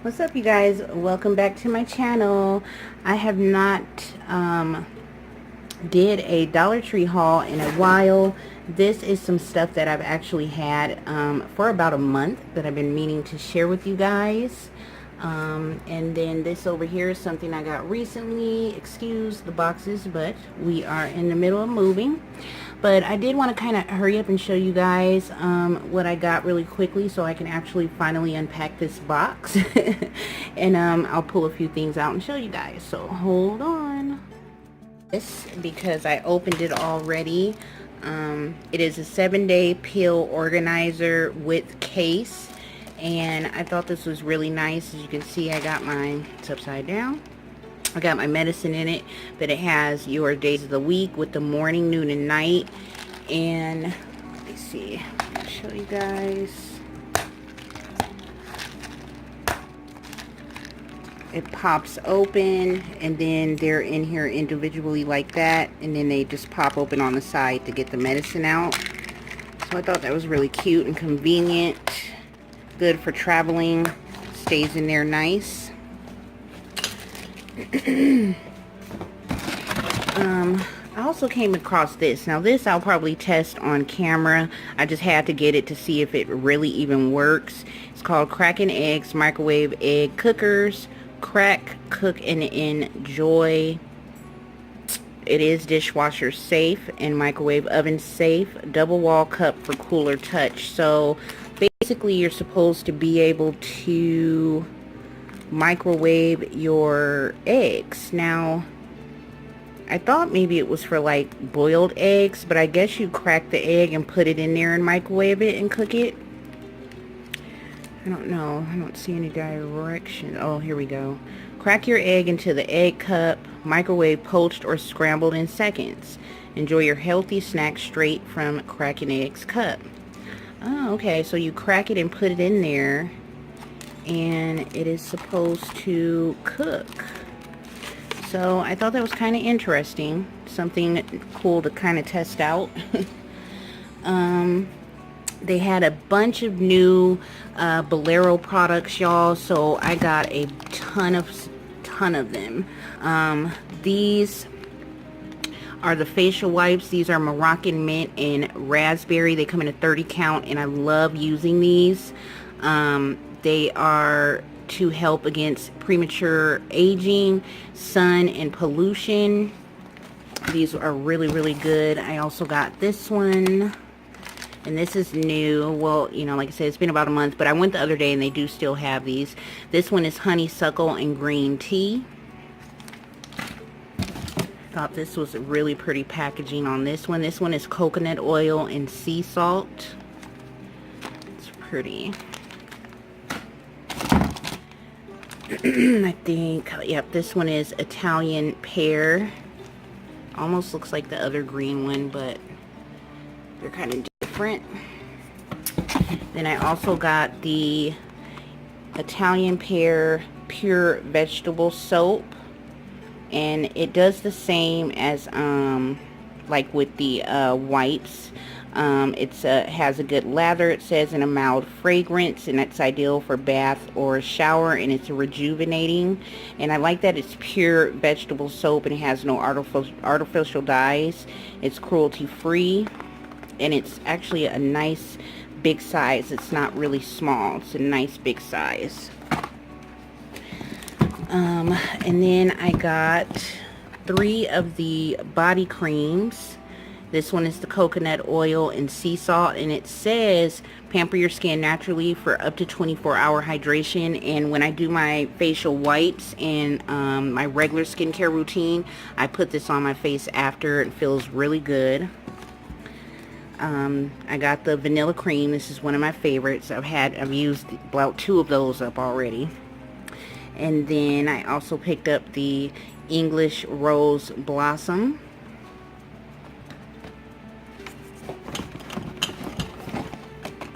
What's up, you guys? Welcome back to my channel. I have not did a Dollar Tree haul in a while. This is some stuff that I've actually had for about a month that I've been meaning to share with you guys. And then this over here is something I got recently. Excuse the boxes, but we are in the middle of moving. But I did want to kind of hurry up and show you guys what I got really quickly so I can actually finally unpack this box. And I'll pull a few things out and show you guys. So hold on. This because I opened it already. It is a 7-day pill organizer with case. And I thought this was really nice. As you can see, I got mine, it's upside down. I got my medicine in it, but it has your days of the week with the morning, noon, and night. And let me see, I'll show you guys. It pops open, and then they're in here individually like that, and then they just pop open on the side to get the medicine out. So I thought that was really cute and convenient. Good for traveling, stays in there nice. I also came across this. Now this I'll probably test on camera. I just had to get it to see if it really even works. It's called Cracking Eggs Microwave Egg Cookers. Crack, cook, and enjoy. It is dishwasher safe and microwave oven safe. Double wall cup for cooler touch. So basically you're supposed to be able to microwave your eggs. Now I thought maybe it was for like boiled eggs, but I guess you crack the egg and put it in there and microwave it and cook it. I don't know. I don't see any direction. Oh, here we go. Crack your egg into the egg cup. Microwave poached or scrambled in seconds. Enjoy your healthy snack straight from Cracking Eggs cup. Oh, okay. So you crack it and put it in there, and it is supposed to cook. So I thought that was kind of interesting. Something cool to kind of test out. They had a bunch of new Bolero products, y'all. So I got a ton of them. These are the facial wipes. These are Moroccan mint and raspberry. They come in a 30 count, and I love using these. They are to help against premature aging, sun, and pollution. These are really good. I also got this one, and this is new. Well, you know, like I said, it's been about a month, but I went the other day and they do still have these. This one is honeysuckle and green tea. Thought this was really pretty packaging on this one. This one is coconut oil and sea salt. It's pretty. I think, yep, this one is Italian pear. Almost looks like the other green one, but they're kind of different. Then I also got the Italian pear pure vegetable soap, and it does the same as like with the wipes. It's has a good lather, it says, and a mild fragrance, and it's ideal for bath or shower, and it's rejuvenating. And I like that it's pure vegetable soap and it has no artificial dyes. It's cruelty free, and it's actually a nice big size. It's not really small. It's a nice big size. And then I got 3 of the body creams. This one is the coconut oil and sea salt, and it says pamper your skin naturally for up to 24-hour hydration. And when I do my facial wipes and my regular skincare routine, I put this on my face after. It feels really good. I got the vanilla cream. This is one of my favorites. I've used about 2 of those up already. And then I also picked up the English Rose Blossom.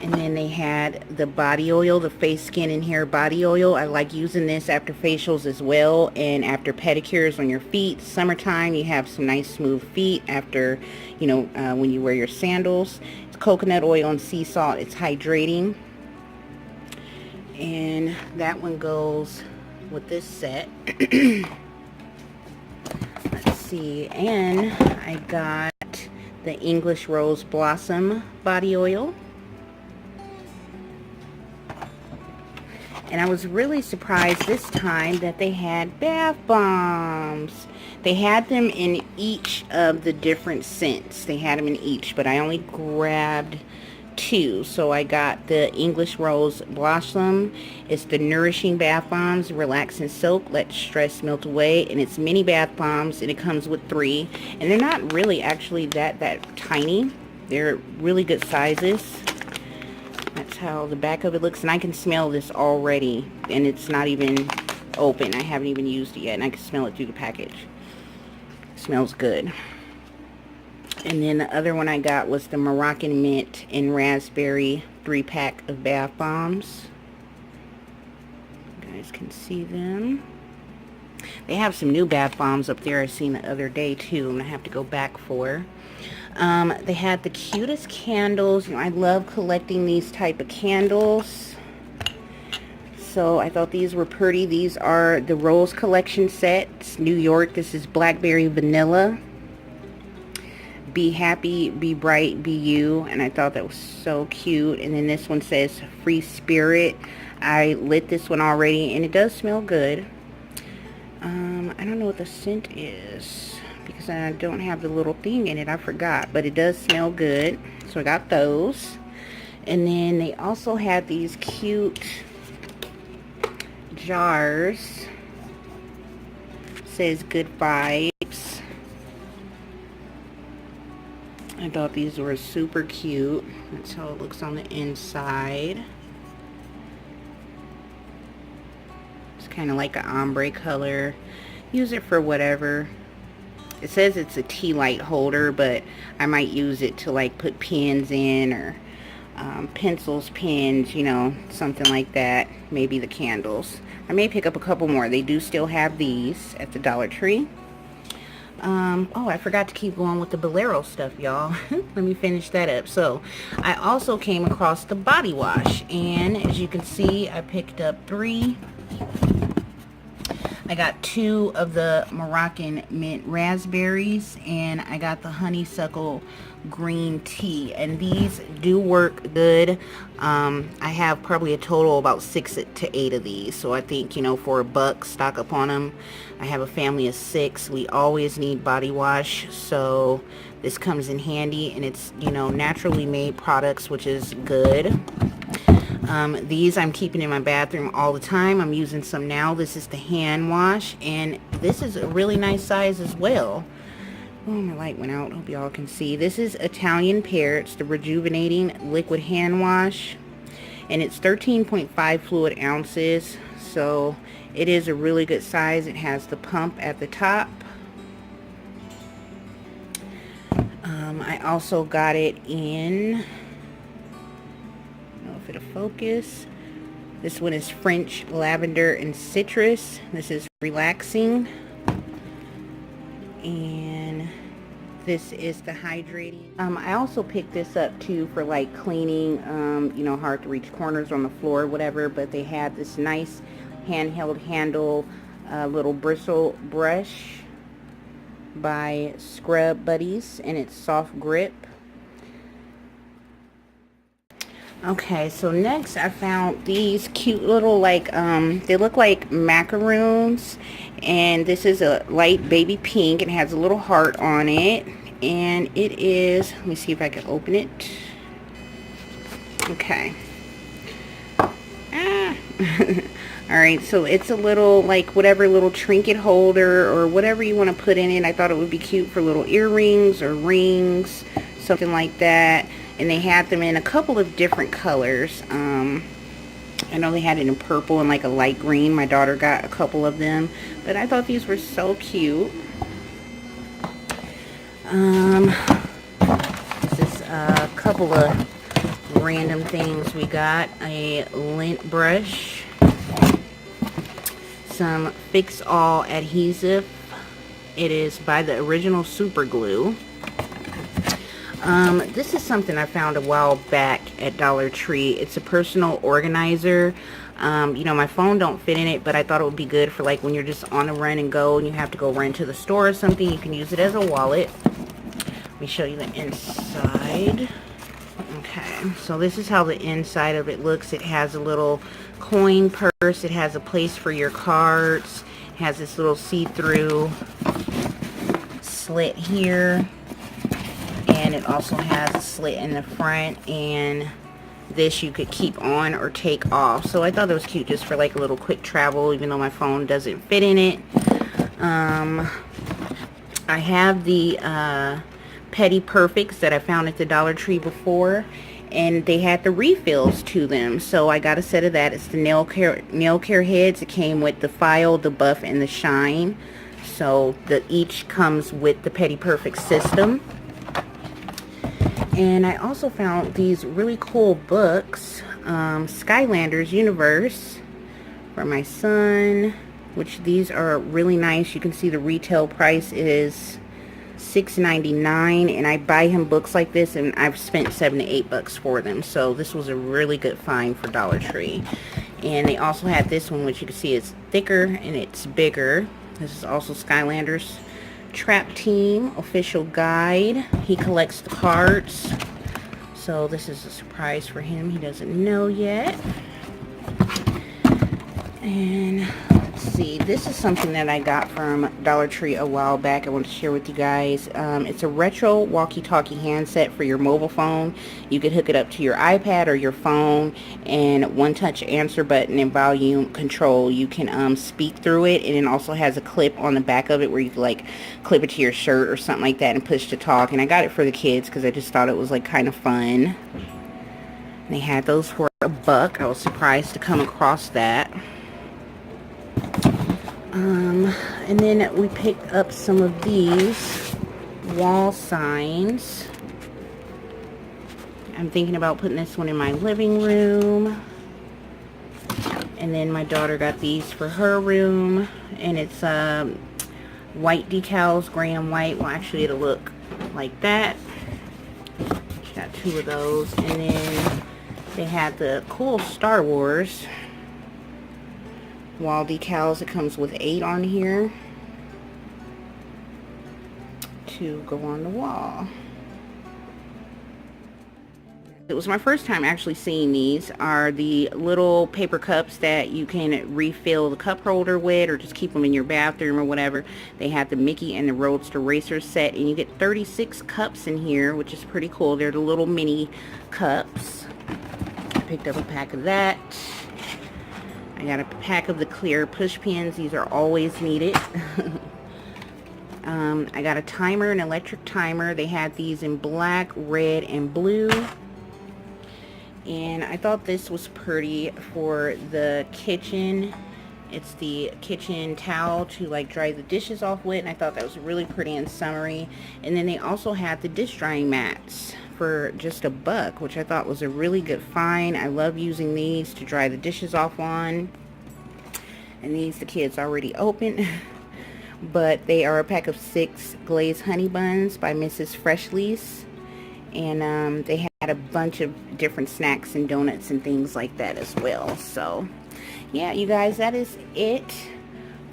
And then they had the body oil, the face, skin, and hair body oil. I like using this after facials as well, and after pedicures on your feet. Summertime, you have some nice smooth feet after, you know, when you wear your sandals. It's coconut oil and sea salt. It's hydrating. And that one goes with this set. Let's see. And I got the English Rose Blossom body oil. And I was really surprised this time that they had bath bombs. They had them in each of the different scents. They had them in each, but I only grabbed 2. So I got the English Rose Blossom. It's the Nourishing Bath Bombs, Relax and Soak, Let Stress Melt Away. And it's mini bath bombs, and it comes with 3. And they're not really actually that tiny. They're really good sizes. That's how the back of it looks, and I can smell this already, and it's not even open. I haven't even used it yet, and I can smell it through the package. It smells good. And then the other one I got was the Moroccan Mint and Raspberry 3-pack of bath bombs. You guys can see them. They have some new bath bombs up there I seen the other day too, and I have to go back for. They had the cutest candles. You know, I love collecting these type of candles. So I thought these were pretty. These are the Rose Collection sets, New York. This is Blackberry Vanilla. Be Happy, Be Bright, Be You. And I thought that was so cute. And then this one says Free Spirit. I lit this one already, and it does smell good. I don't know what the scent is, because I don't have the little thing in it. I forgot, but it does smell good. So I got those. And then they also had these cute jars. It says Good Vibes. I thought these were super cute. That's how it looks on the inside. It's kind of like an ombre color. Use it for whatever. It says it's a tea light holder, but I might use it to like put pens in, or pencils, pens, you know, something like that. Maybe the candles. I may pick up a couple more. They do still have these at the Dollar Tree. Oh, I forgot to keep going with the Bolero stuff, y'all. Let me finish that up. So I also came across the body wash, and as you can see, I picked up 3. I got 2 of the Moroccan Mint Raspberries, and I got the Honeysuckle Green Tea, and these do work good. I have probably a total about 6 to 8 of these, so I think, you know, for $1, stock up on them. I have a family of 6. We always need body wash, so this comes in handy, and it's, you know, naturally made products, which is good. These I'm keeping in my bathroom all the time. I'm using some now. This is the hand wash, and this is a really nice size as well. Oh, my light went out. Hope y'all can see. This is Italian Pear. It's the Rejuvenating Liquid Hand Wash, and it's 13.5 fluid ounces, so it is a really good size. It has the pump at the top. I also got it in, if it'll focus. This one is French Lavender and Citrus. This is relaxing. And this is the hydrating. I also picked this up too for like cleaning, you know, hard to reach corners on the floor, whatever. But they had this nice handheld handle, little bristle brush by Scrub Buddies, and it's soft grip. Okay, so next I found these cute little, like, they look like macaroons, and this is a light baby pink, and it has a little heart on it, and it is, let me see if I can open it. Okay. Ah. Alright, so it's a little, like, whatever little trinket holder or whatever you want to put in it. I thought it would be cute for little earrings or rings, something like that. And they had them in a couple of different colors. I know they had it in purple and like a light green. My daughter got a couple of them, but I thought these were so cute. This is a couple of random things. We got a lint brush, some Fix All adhesive. It is by the Original Super Glue. This is something I found a while back at Dollar Tree. It's a personal organizer. You know, my phone don't fit in it, but I thought it would be good for like when you're just on a run and go and you have to go run to the store or something. You can use it as a wallet. Let me show you the inside. Okay, so this is how the inside of it looks. It has a little coin purse. It has a place for your cards. It has this little see-through slit here. And it also has a slit in the front. And this you could keep on or take off. So I thought that was cute just for like a little quick travel, even though my phone doesn't fit in it. I have the Petty Perfects that I found at the Dollar Tree before, and they had the refills to them, so I got a set of that. It's the nail care heads. It came with the file, the buff, and the shine, so each comes with the Petty Perfect system. And I also found these really cool books, Skylanders Universe for my son, which these are really nice. You can see the retail price is $6.99, and I buy him books like this and I've spent $7 to $8 for them, so this was a really good find for Dollar Tree. And they also had this one, which you can see is thicker and it's bigger. This is also Skylanders Trap Team official guide. He collects the cards, so this is a surprise for him. He doesn't know yet. And let's see, this is something that I got from Dollar Tree a while back. I want to share with you guys. It's a retro walkie-talkie handset for your mobile phone. You could hook it up to your iPad or your phone, and one-touch answer button and volume control. You can speak through it, and it also has a clip on the back of it where you can like clip it to your shirt or something like that and push to talk. And I got it for the kids because I just thought it was like kind of fun. And they had those for $1. I was surprised to come across that. And then we picked up some of these wall signs. I'm thinking about putting this one in my living room. And then my daughter got these for her room. And it's white decals, gray and white. Well, actually it'll look like that. She got 2 of those. And then they had the cool Star Wars wall decals. It comes with 8 on here to go on the wall. It was my first time actually seeing these. Are the little paper cups that you can refill the cup holder with, or just keep them in your bathroom or whatever. They have the Mickey and the Roadster Racer set, and you get 36 cups in here, which is pretty cool. They're the little mini cups. I picked up a pack of that. I got a pack of the clear push pins. These are always needed. I got a timer, an electric timer. They had these in black, red, and blue. And I thought this was pretty for the kitchen. It's the kitchen towel to like dry the dishes off with, and I thought that was really pretty and summery. And then they also had the dish drying mats for just $1, which I thought was a really good find. I love using these to dry the dishes off on. And these the kids already opened. But they are a pack of 6 glazed honey buns by Mrs. Freshly's. And they had a bunch of different snacks and donuts and things like that as well. So yeah, you guys, that is it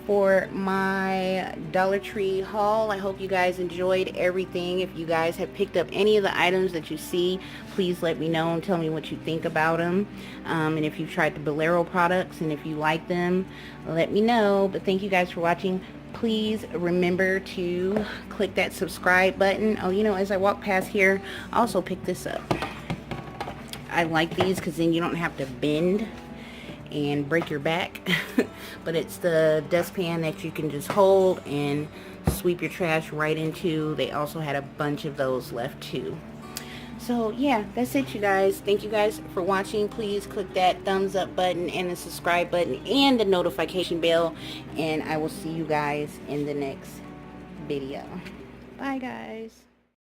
for my Dollar Tree haul. I hope you guys enjoyed everything. If you guys have picked up any of the items that you see, please let me know and tell me what you think about them. And if you've tried the Bolero products and if you like them, let me know. But thank you guys for watching. Please remember to click that subscribe button. Oh, you know, as I walk past here, I also picked this up. I like these because then you don't have to bend and break your back. But it's the dustpan that you can just hold and sweep your trash right into. They also had a bunch of those left too. So yeah, that's it, you guys. Thank you guys for watching. Please click that thumbs up button and the subscribe button and the notification bell, and I will see you guys in the next video. Bye guys.